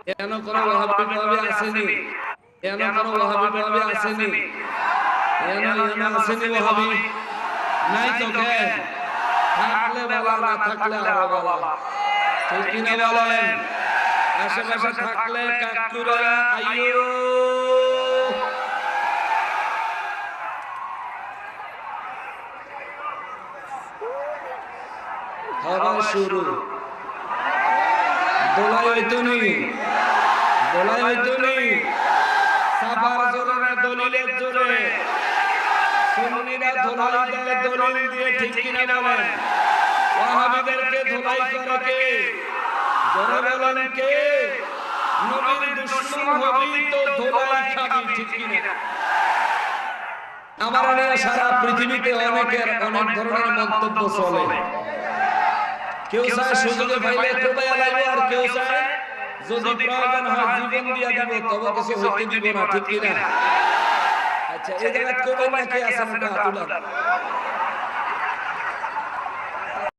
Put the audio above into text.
N কোন ওয়াহাবি আসেনি, N কোন ওয়াহাবি আসেনি, এন আসেনি ওয়াহাবি নাই তো কেন? থাকলে বালা, না থাকলে আরো বালা। ঠিক কিনা বলেন? আশেপাশে থাকলে কাকুরা আইয়ো হওয়া শুরু। দোলাই হইতো নি, দোলাই হইতো নি, সাফার জোরে না দলিলের জোরে। সুন্নিরা ধোলাই দেয় দলিল দিয়ে, ঠিক কিনা বলেন? ওয়াহাবিদেরকে ধোলাই করে কে? জোরে বলেন কে? নবীর দুশমন হবি তো ধোলাই খাবি, ঠিক কিনা? আমার নিয়ে সারা পৃথিবীতে অনেকের অনেক ধরনের মন্তব্য চলে। কেউ চায় সুযোগে পাইলে কোবাইয়া লাগবে, আর কেউ চায় যদি প্রয়োজন হয় জীবন দিয়া দিব, তবে কিছু হইতে দিব না, ঠিক কিনা? আচ্ছা, এই জায়গায় কোবাই না কে আছে?